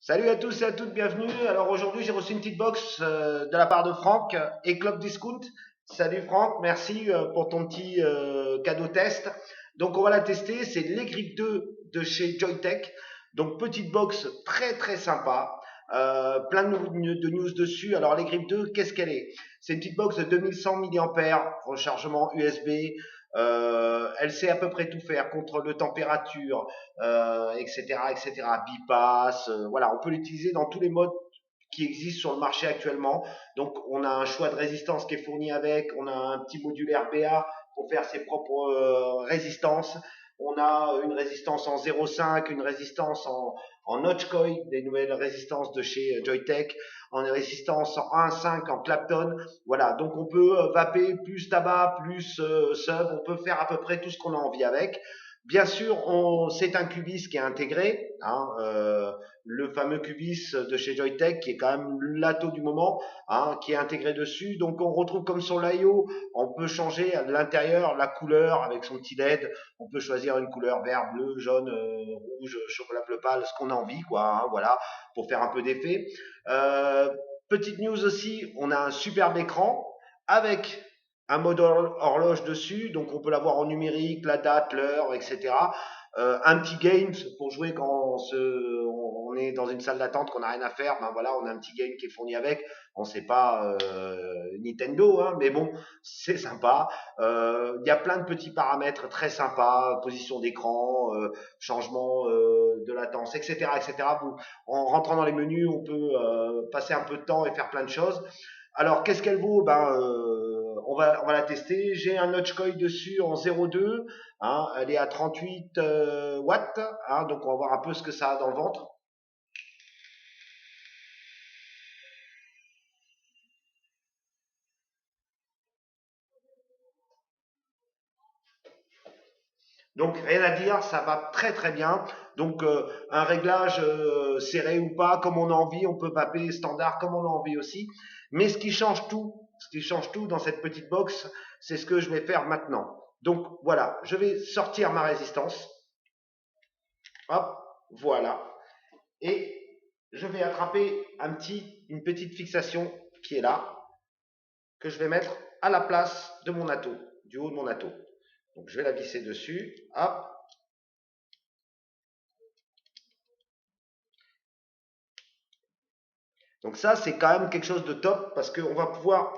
Salut à tous et à toutes, bienvenue. Alors aujourd'hui, j'ai reçu une petite box de la part de Franck et Club Discount. Salut Franck, merci pour ton petit cadeau test. Donc on va la tester, c'est les Grip 2 de chez Joytech. Donc petite box très très sympa. Plein de news dessus. Alors les Grip 2, qu'est-ce qu'elle est? C'est une petite box de 2100 mAh, rechargement USB. Elle sait à peu près tout faire, contrôle de température, etc., etc. Bypass, voilà, on peut l'utiliser dans tous les modes qui existent sur le marché actuellement. Donc, on a un choix de résistance qui est fourni avec, on a un petit module RBA pour faire ses propres résistances. On a une résistance en 0,5, une résistance en notch coil, des nouvelles résistances de chez Joytech, en résistance en 1,5 en Clapton. Voilà, donc on peut vaper plus tabac, plus sub, on peut faire à peu près tout ce qu'on a envie avec. Bien sûr, c'est un Cubis qui est intégré, hein, le fameux Cubis de chez Joytech qui est quand même l'ato du moment, hein, qui est intégré dessus. Donc on retrouve comme sur l'IO, on peut changer à l'intérieur la couleur avec son petit LED. On peut choisir une couleur vert, bleu, jaune, rouge, chocolat bleu pâle, ce qu'on a envie, quoi. Hein, voilà, pour faire un peu d'effet. Euh, Petite news aussi, on a un superbe écran avec un mode horloge dessus, donc on peut l'avoir en numérique, la date, l'heure, etc. Un petit game pour jouer quand on est dans une salle d'attente, qu'on n'a rien à faire, ben voilà, on a un petit game qui est fourni avec. On sait pas Nintendo, hein, mais bon, c'est sympa. Il y a plein de petits paramètres très sympas, position d'écran, changement de latence, etc., etc. En rentrant dans les menus, on peut passer un peu de temps et faire plein de choses. Alors, qu'est-ce qu'elle vaut? On va la tester. J'ai un notch coil dessus en 0,2. Hein, elle est à 38 watts. Hein, donc, on va voir un peu ce que ça a dans le ventre. Donc, rien à dire, ça va très très bien. Donc, un réglage serré ou pas, comme on a envie. On peut vaper standard comme on a envie aussi. Mais ce qui change tout dans cette petite box, c'est ce que je vais faire maintenant. Donc, voilà, je vais sortir ma résistance. Hop, voilà. Et je vais attraper une petite fixation qui est là, que je vais mettre à la place de mon ato, du haut de mon ato. Donc je vais la visser dessus, hop. Donc ça, c'est quand même quelque chose de top parce qu'on va pouvoir,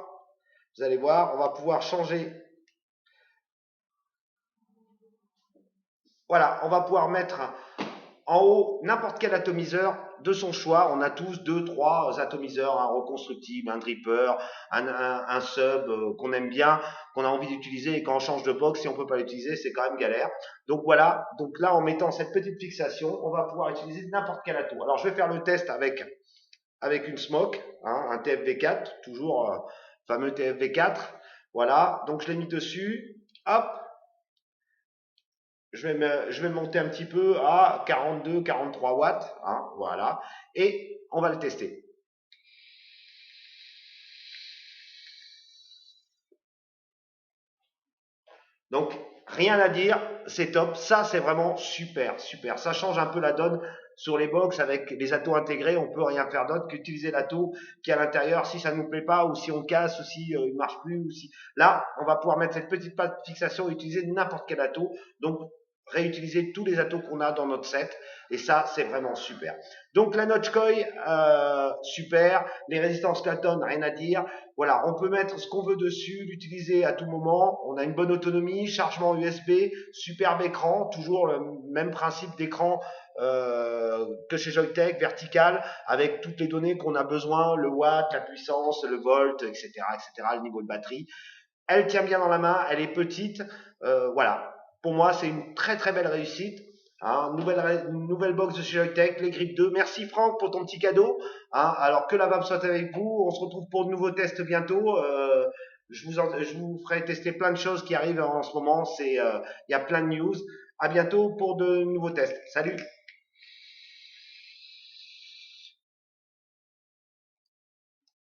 vous allez voir, on va pouvoir changer. Voilà, on va pouvoir mettre en haut n'importe quel atomiseur de son choix. On a tous deux, trois atomiseurs, un reconstructible, un dripper, un sub qu'on aime bien, qu'on a envie d'utiliser et quand on change de box, si on peut pas l'utiliser, c'est quand même galère. Donc voilà, donc là en mettant cette petite fixation, on va pouvoir utiliser n'importe quel ato. Alors je vais faire le test avec une smoke, hein, un TFV4, toujours fameux TFV4. Voilà, donc je l'ai mis dessus. Hop, je vais monter un petit peu à 42, 43 watts. Hein, voilà. Et on va le tester. Donc, rien à dire, c'est top. Ça, c'est vraiment super, super. Ça change un peu la donne sur les box avec les atos intégrés. On peut rien faire d'autre qu'utiliser l'ato qui est à l'intérieur si ça ne nous plaît pas ou si on casse ou si il marche plus ou si. Là, on va pouvoir mettre cette petite patte de fixation et utiliser n'importe quel ato. Donc, réutiliser tous les atos qu'on a dans notre set et ça c'est vraiment super. Donc la notch coil super, les résistances Clapton rien à dire. Voilà, on peut mettre ce qu'on veut dessus, l'utiliser à tout moment. On a une bonne autonomie, chargement USB, superbe écran, toujours le même principe d'écran que chez Joytech, vertical, avec toutes les données qu'on a besoin, le watt, la puissance, le volt, etc., etc., le niveau de batterie. Elle tient bien dans la main, elle est petite. Voilà, pour moi, c'est une très très belle réussite. Hein, nouvelle box de chez Joytech, les Grip 2. Merci Franck pour ton petit cadeau. Hein, alors que la vape soit avec vous. On se retrouve pour de nouveaux tests bientôt. Je vous ferai tester plein de choses qui arrivent en ce moment. Il y a plein de news. À bientôt pour de nouveaux tests. Salut.